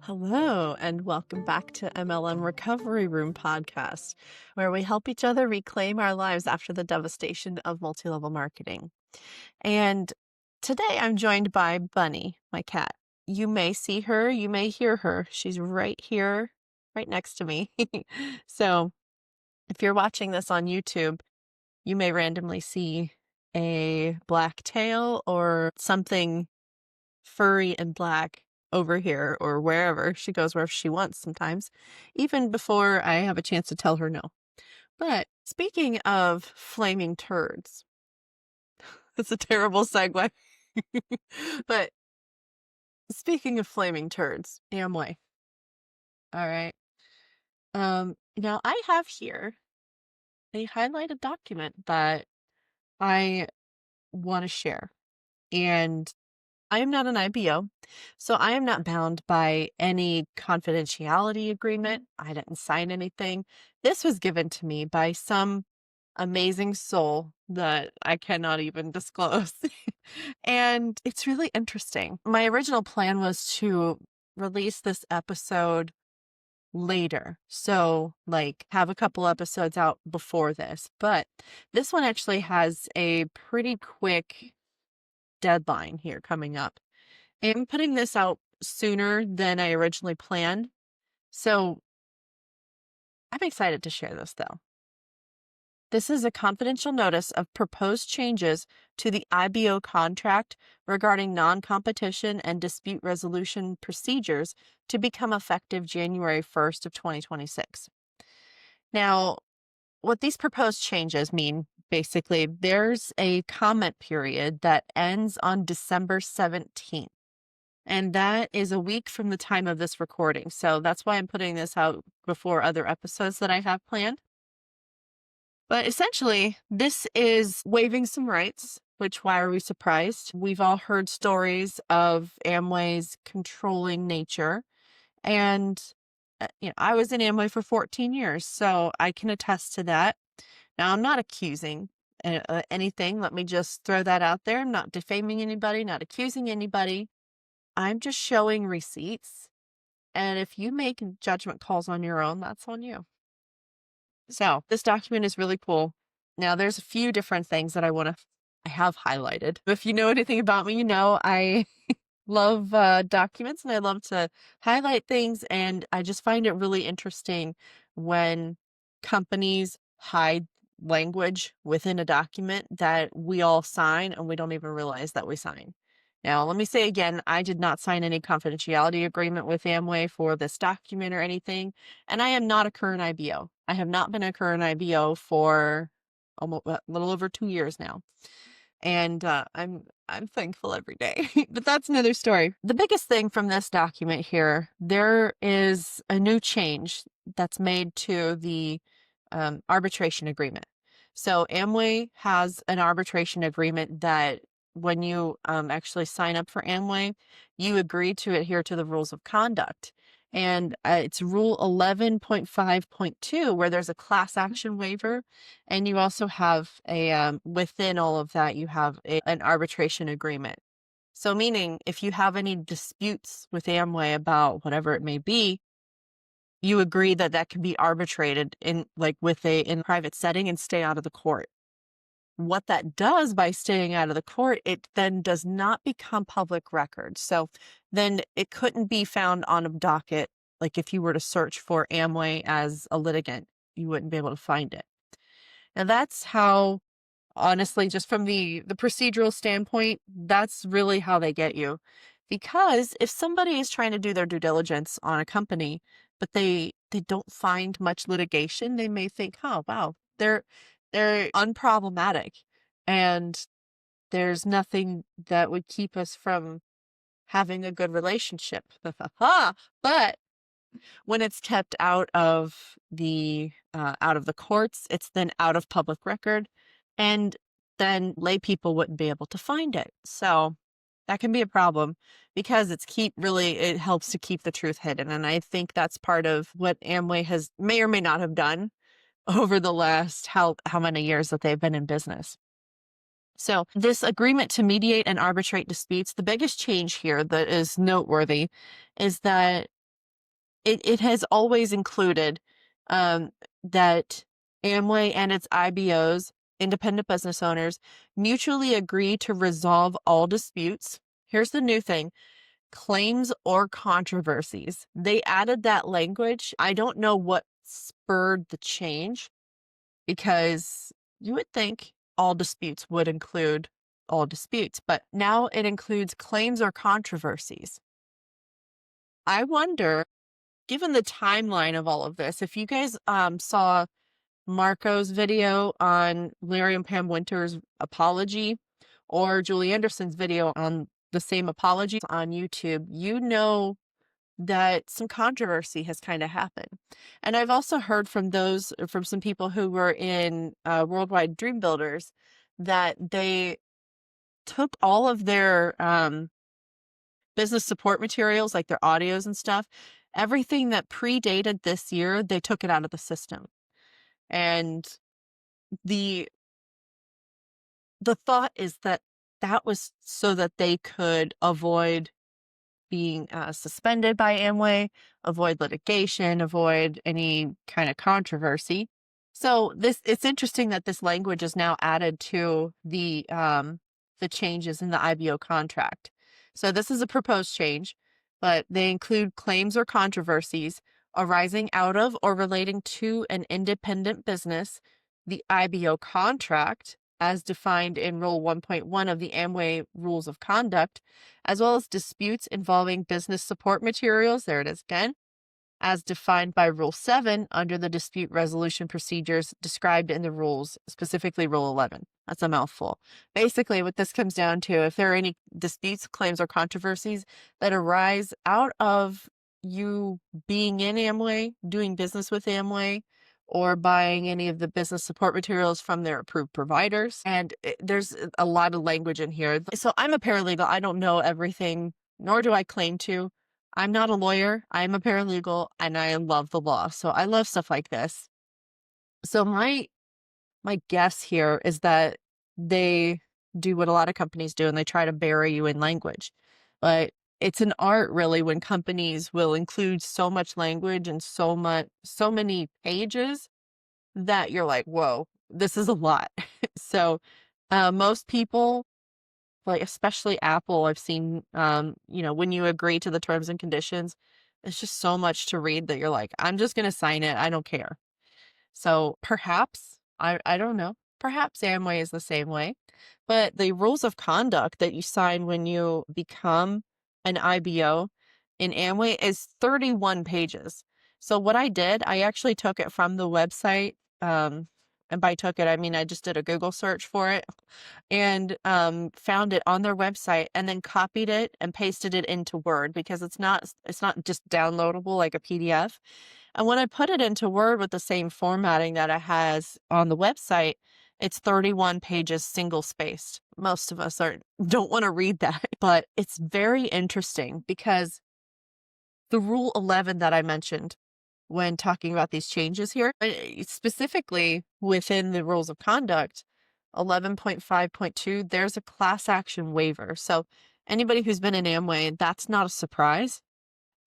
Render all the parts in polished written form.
Hello, and welcome back to MLM Recovery Room podcast, where we help each other reclaim our lives after the devastation of multi-level marketing. And today I'm joined by Bunny, my cat. You may see her, you may hear her. She's right here, right next to me. So if you're watching this on YouTube, you may randomly see a black tail or something furry and black over here or wherever. She goes wherever she wants sometimes, even before I have a chance to tell her no. But speaking of flaming turds, that's a terrible segue. But speaking of flaming turds, Amway. All right. Now I have here a highlighted document that I want to share. And I am not an IBO, so I am not bound by any confidentiality agreement. I didn't sign anything. This was given to me by some amazing soul that I cannot even disclose. And it's really interesting. My original plan was to release this episode later. So, like, have a couple episodes out before this. But this one actually has a pretty quick deadline here coming up. I'm putting this out sooner than I originally planned, so I'm excited to share this though. This is a confidential notice of proposed changes to the IBO contract regarding non-competition and dispute resolution procedures to become effective January 1st of 2026. Now, what these proposed changes mean, basically, there's a comment period that ends on December 17th. And that is a week from the time of this recording. So that's why I'm putting this out before other episodes that I have planned. But essentially, this is waiving some rights, which why are we surprised? We've all heard stories of Amway's controlling nature. And, I was in Amway for 14 years, so I can attest to that. Now, I'm not accusing anything. Let me just throw that out there. I'm not defaming anybody, not accusing anybody. I'm just showing receipts. And if you make judgment calls on your own, that's on you. So this document is really cool. Now there's a few different things that I have highlighted. If you know anything about me, you know I love documents and I love to highlight things. And I just find it really interesting when companies hide language within a document that we all sign and we don't even realize that we sign. Now, let me say again, I did not sign any confidentiality agreement with Amway for this document or anything, and I am not a current IBO. I have not been a current IBO for almost a little over 2 years now, and I'm thankful every day. But that's another story. The biggest thing from this document here, there is a new change that's made to the arbitration agreement. So Amway has an arbitration agreement that when you actually sign up for Amway, you agree to adhere to the rules of conduct. And it's Rule 11.5.2, where there's a class action waiver. And you also have within all of that, you have an arbitration agreement. So meaning if you have any disputes with Amway about whatever it may be, you agree that that can be arbitrated in a private setting and stay out of the court. What that does by staying out of the court, it then does not become public record. So then it couldn't be found on a docket. Like if you were to search for Amway as a litigant, you wouldn't be able to find it. And that's how, honestly, just from the procedural standpoint, that's really how they get you. Because if somebody is trying to do their due diligence on a company, but they don't find much litigation, they may think, oh, wow, they're unproblematic and there's nothing that would keep us from having a good relationship. But when it's kept out of the courts, it's then out of public record, and then lay people wouldn't be able to find it. So that can be a problem because it helps to keep the truth hidden. And I think that's part of what Amway may or may not have done over the last how many years that they've been in business. So this agreement to mediate and arbitrate disputes, the biggest change here that is noteworthy is that it has always included that Amway and its IBOs, independent business owners, mutually agree to resolve all disputes. Here's the new thing: claims or controversies. They added that language. I don't know what spurred the change, because you would think all disputes would include all disputes, but now it includes claims or controversies. I wonder, given the timeline of all of this, if you guys saw Marco's video on Larry and Pam Winter's apology, or Julie Anderson's video on the same apology on YouTube, you know that some controversy has kind of happened. And I've also heard from some people who were in Worldwide Dream Builders, that they took all of their business support materials, like their audios and stuff, everything that predated this year, they took it out of the system. And the thought is that that was so that they could avoid being suspended by Amway, avoid litigation, avoid any kind of controversy. So it's interesting that this language is now added to the changes in the IBO contract. So this is a proposed change, but they include claims or controversies arising out of or relating to an independent business, the IBO contract, as defined in Rule 1.1 of the Amway Rules of Conduct, as well as disputes involving business support materials, there it is again, as defined by Rule 7 under the dispute resolution procedures described in the rules, specifically Rule 11. That's a mouthful. Basically, what this comes down to, if there are any disputes, claims, or controversies that arise out of you being in Amway, doing business with Amway, or buying any of the business support materials from their approved providers. And there's a lot of language in here. So I'm a paralegal. I don't know everything, nor do I claim to. I'm not a lawyer. I'm a paralegal, and I love the law. So I love stuff like this. So my guess here is that they do what a lot of companies do, and they try to bury you in language. But it's an art, really, when companies will include so much language and so many pages that you're like, whoa, this is a lot. So most people, like especially Apple, I've seen, when you agree to the terms and conditions, it's just so much to read that you're like, I'm just going to sign it. I don't care. So perhaps, I don't know, perhaps Amway is the same way, but the rules of conduct that you sign when you become an IBO in Amway is 31 pages. So what I did, I actually took it from the website. And by took it, I mean, I just did a Google search for it and found it on their website, and then copied it and pasted it into Word, because it's not just downloadable like a PDF. And when I put it into Word with the same formatting that it has on the website, it's 31 pages single spaced. Most of us don't want to read that, but it's very interesting because the Rule 11 that I mentioned when talking about these changes here, specifically within the rules of conduct, 11.5.2, there's a class action waiver. So anybody who's been in Amway, that's not a surprise.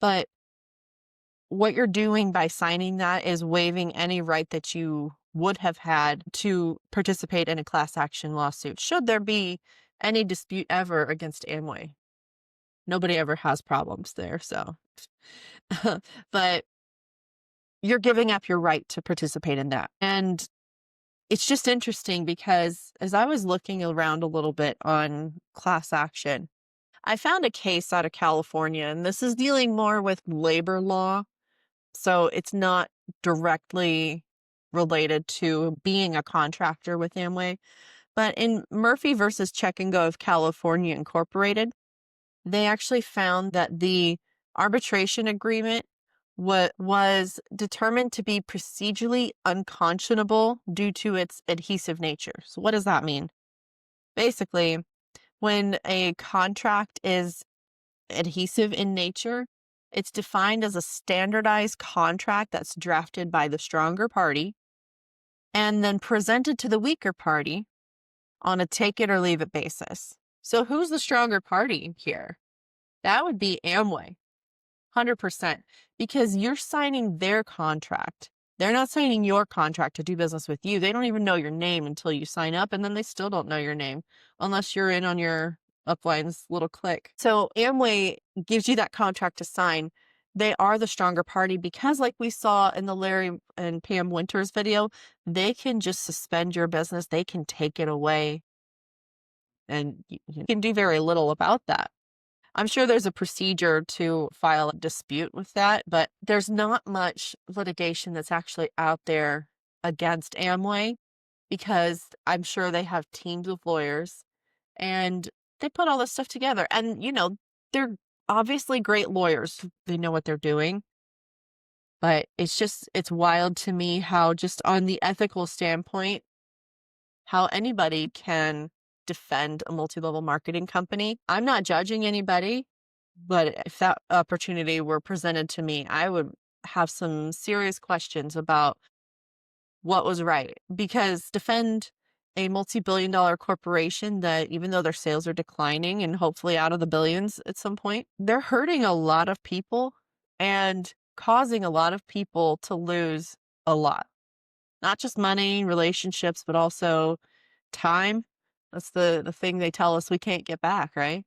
But what you're doing by signing that is waiving any right that you would have had to participate in a class action lawsuit, should there be any dispute ever against Amway. Nobody ever has problems there, so. But you're giving up your right to participate in that. And it's just interesting because as I was looking around a little bit on class action, I found a case out of California, and this is dealing more with labor law. So it's not directly related to being a contractor with Amway. But in Murphy versus Check and Go of California Incorporated, they actually found that the arbitration agreement was determined to be procedurally unconscionable due to its adhesive nature. So what does that mean? Basically, when a contract is adhesive in nature, it's defined as a standardized contract that's drafted by the stronger party and then presented to the weaker party on a take it or leave it basis. So who's the stronger party here? That would be Amway. 100%. Because you're signing their contract. They're not signing your contract to do business with you. They don't even know your name until you sign up, and then they still don't know your name unless you're in on your upline's little click. So Amway gives you that contract to sign. They are the stronger party because, like we saw in the Larry and Pam Winters video, they can just suspend your business. They can take it away, and you can do very little about that. I'm sure there's a procedure to file a dispute with that, but there's not much litigation that's actually out there against Amway because I'm sure they have teams of lawyers and they put all this stuff together. And, they're obviously great lawyers. They know what they're doing. But it's wild to me how, just on the ethical standpoint, how anybody can defend a multi-level marketing company. I'm not judging anybody, but if that opportunity were presented to me, I would have some serious questions about what was right. Because defend a multi-billion-dollar corporation that, even though their sales are declining and hopefully out of the billions at some point, they're hurting a lot of people and causing a lot of people to lose a lot. Not just money, relationships, but also time. That's the thing they tell us we can't get back, right?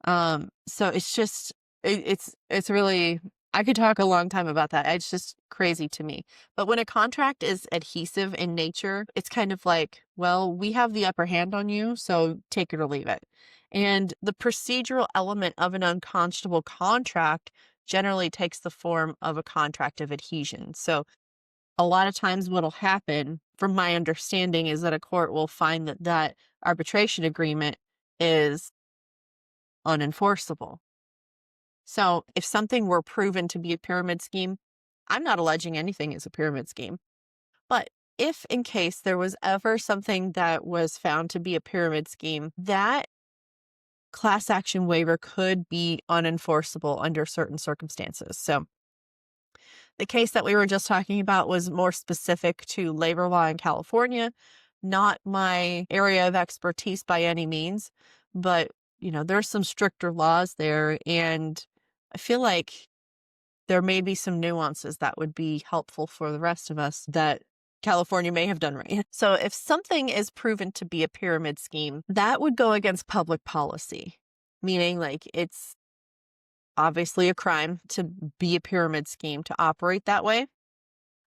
So it's just it's really, I could talk a long time about that. It's just crazy to me. But when a contract is adhesive in nature, it's kind of like, well, we have the upper hand on you, so take it or leave it. And the procedural element of an unconscionable contract generally takes the form of a contract of adhesion. So a lot of times what'll happen, from my understanding, is that a court will find that arbitration agreement is unenforceable. So if something were proven to be a pyramid scheme, I'm not alleging anything is a pyramid scheme. But if in case there was ever something that was found to be a pyramid scheme, that class action waiver could be unenforceable under certain circumstances. So the case that we were just talking about was more specific to labor law in California, not my area of expertise by any means, but there's some stricter laws there, and I feel like there may be some nuances that would be helpful for the rest of us that California may have done right. So if something is proven to be a pyramid scheme, that would go against public policy, meaning like it's obviously a crime to be a pyramid scheme, to operate that way.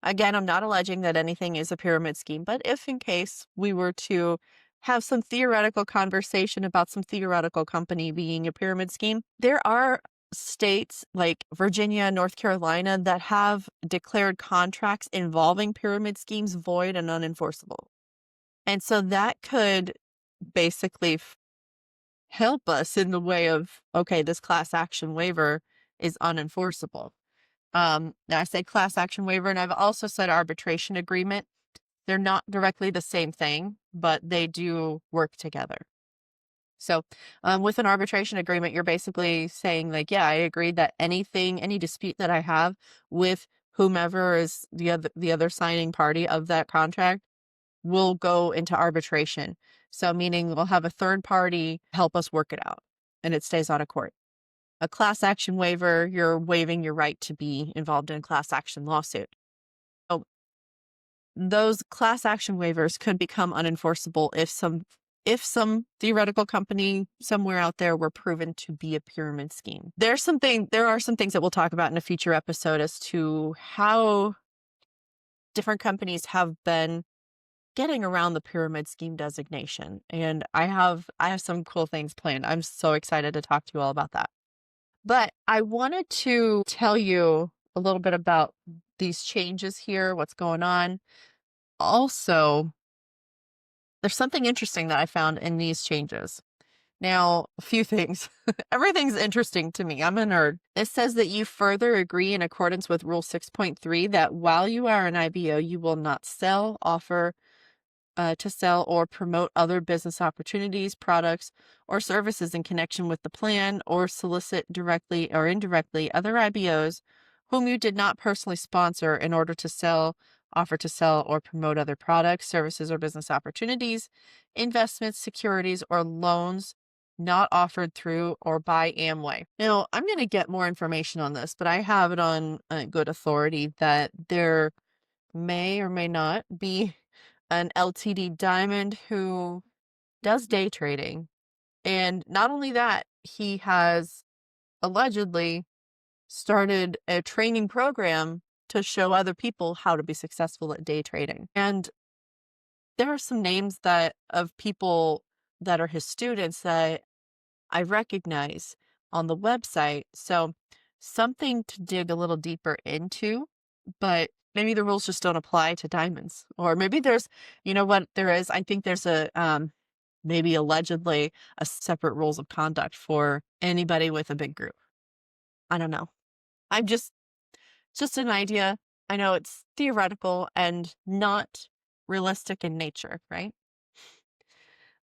Again, I'm not alleging that anything is a pyramid scheme, but if in case we were to have some theoretical conversation about some theoretical company being a pyramid scheme, there are states like Virginia, North Carolina that have declared contracts involving pyramid schemes void and unenforceable. And so that could basically help us in the way of, okay, this class action waiver is unenforceable. Now I say class action waiver, and I've also said arbitration agreement. They're not directly the same thing, but they do work together. So with an arbitration agreement, you're basically saying like, yeah, I agree that any dispute that I have with whomever is the other signing party of that contract will go into arbitration. So meaning we'll have a third party help us work it out and it stays out of court. A class action waiver, you're waiving your right to be involved in a class action lawsuit. So those class action waivers could become unenforceable if some theoretical company somewhere out there were proven to be a pyramid scheme. There are some things that we'll talk about in a future episode as to how different companies have been getting around the pyramid scheme designation. And I have some cool things planned. I'm so excited to talk to you all about that. But I wanted to tell you a little bit about these changes here, what's going on. Also, there's something interesting that I found in these changes. Now, a few things. Everything's interesting to me. I'm a nerd. It says that you further agree in accordance with Rule 6.3 that while you are an IBO, you will not sell, offer, to sell or promote other business opportunities, products, or services in connection with the plan, or solicit directly or indirectly other IBOs whom you did not personally sponsor in order to sell, offer to sell, or promote other products, services, or business opportunities, investments, securities, or loans not offered through or by Amway. Now, I'm going to get more information on this, but I have it on good authority that there may or may not be an LTD diamond who does day trading. And not only that, he has allegedly started a training program to show other people how to be successful at day trading. And there are some names that of people that are his students that I recognize on the website. So something to dig a little deeper into, but maybe the rules just don't apply to diamonds. Or maybe there's, you know what there is? I think there's a maybe allegedly a separate rules of conduct for anybody with a big group. I don't know. I'm just an idea. I know it's theoretical and not realistic in nature, right?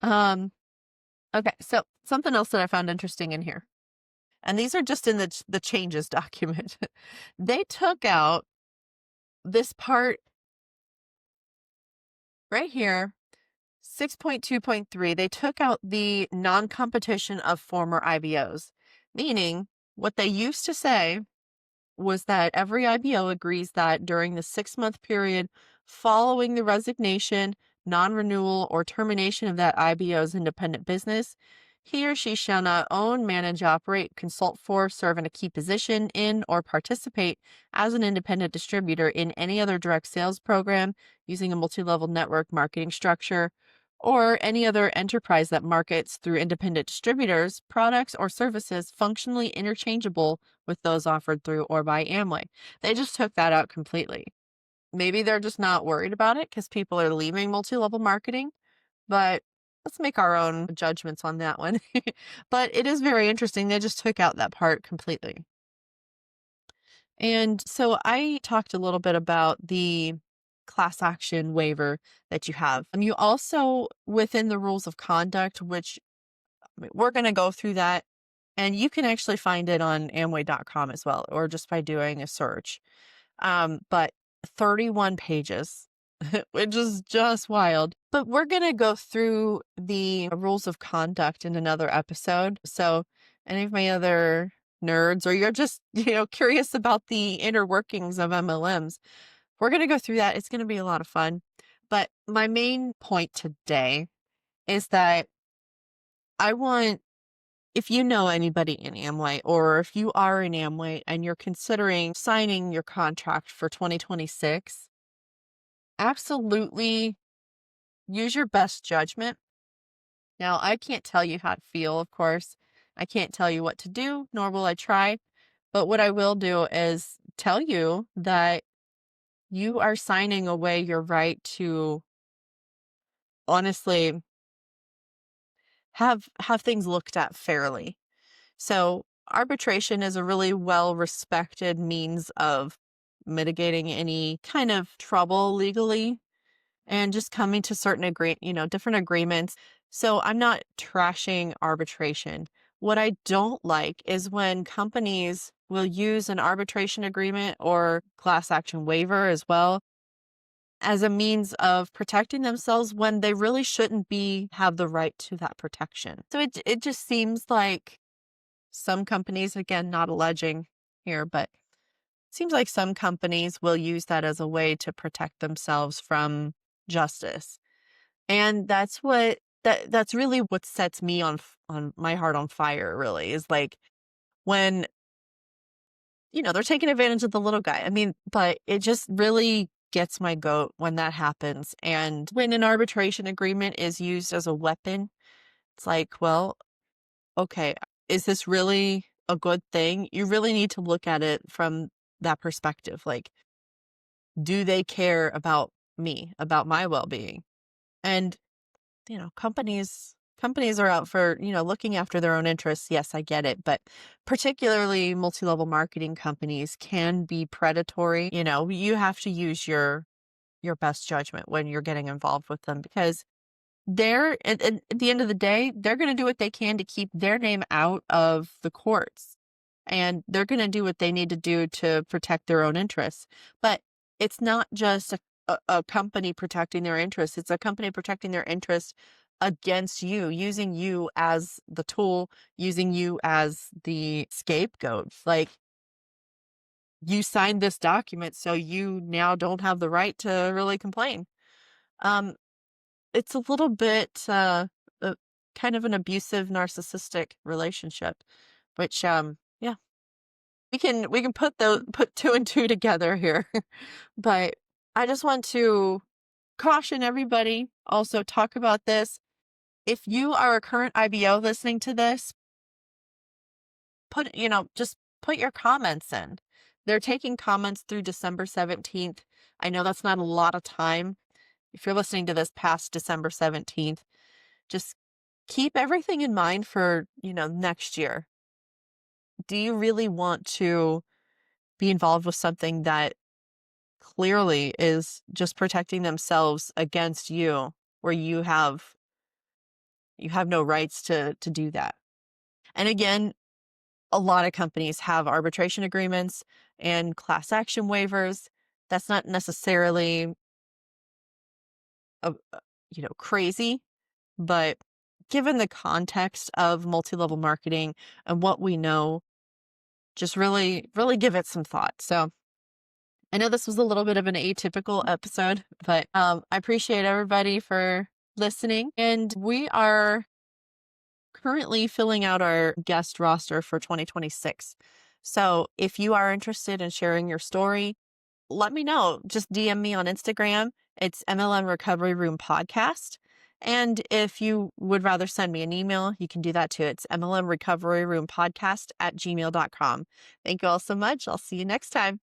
Um, okay, so something else that I found interesting in here, and these are just in the changes document. They took out this part right here, 6.2.3. They took out the non-competition of former IBOs, meaning what they used to say was that every IBO agrees that during the 6-month period following the resignation, non-renewal, or termination of that IBO's independent business, he or she shall not own, manage, operate, consult for, serve in a key position in, or participate as an independent distributor in any other direct sales program using a multi-level network marketing structure, or any other enterprise that markets through independent distributors, products, or services functionally interchangeable with those offered through or by Amway. They just took that out completely. Maybe they're just not worried about it because people are leaving multi-level marketing, but let's make our own judgments on that one. But it is very interesting. They just took out that part completely. And so I talked a little bit about the class action waiver that you have. And you also, within the rules of conduct, which we're going to go through that, and you can actually find it on Amway.com as well, or just by doing a search. But 31 pages, which is just wild. But we're going to go through the rules of conduct in another episode. So any of my other nerds, or you're just, curious about the inner workings of MLMs, we're going to go through that. It's going to be a lot of fun. But my main point today is that I want, if you know anybody in Amway, or if you are in Amway and you're considering signing your contract for 2026, absolutely use your best judgment. Now, I can't tell you how to feel, of course. I can't tell you what to do, nor will I try. But what I will do is tell you that you are signing away your right to honestly have things looked at fairly. So arbitration is a really well-respected means of mitigating any kind of trouble legally and just coming to certain different agreements. So I'm not trashing arbitration. What I don't like is when companies will use an arbitration agreement or class action waiver as well as a means of protecting themselves when they really shouldn't have the right to that protection. So it just seems like some companies, again, not alleging here, but it seems like some companies will use that as a way to protect themselves from justice. And that's really what sets me on my heart on fire, really, is like when, they're taking advantage of the little guy. I mean, but it just really gets my goat when that happens. And when an arbitration agreement is used as a weapon, it's like, well, okay, is this really a good thing? You really need to look at it from that perspective. Like, do they care about me, about my well-being? And, companies are out for, looking after their own interests. Yes, I get it. But particularly multi-level marketing companies can be predatory. You have to use your best judgment when you're getting involved with them, because they're at the end of the day, they're going to do what they can to keep their name out of the courts, and they're going to do what they need to do to protect their own interests. But it's not just a company protecting their interests. It's a company protecting their interests against you, using you as the tool, using you as the scapegoat. Like, you signed this document, so you now don't have the right to really complain. Um, it's a little bit uh, kind of an abusive, narcissistic relationship, which yeah, we can put two and two together here. But I just want to caution everybody, also talk about this. If you are a current IBO listening to this, just put your comments in. They're taking comments through December 17th. I know that's not a lot of time. If you're listening to this past December 17th, just keep everything in mind for, next year. Do you really want to be involved with something that clearly is just protecting themselves against you, where you have no rights to do that? And again, a lot of companies have arbitration agreements and class action waivers. That's not necessarily crazy, but given the context of multi-level marketing and what we know, just really, really give it some thought. So I know this was a little bit of an atypical episode, but I appreciate everybody for listening. And we are currently filling out our guest roster for 2026. So if you are interested in sharing your story, let me know. Just DM me on Instagram. It's MLM Recovery Room Podcast. And if you would rather send me an email, you can do that too. It's MLM Recovery Room Podcast at gmail.com. Thank you all so much. I'll see you next time.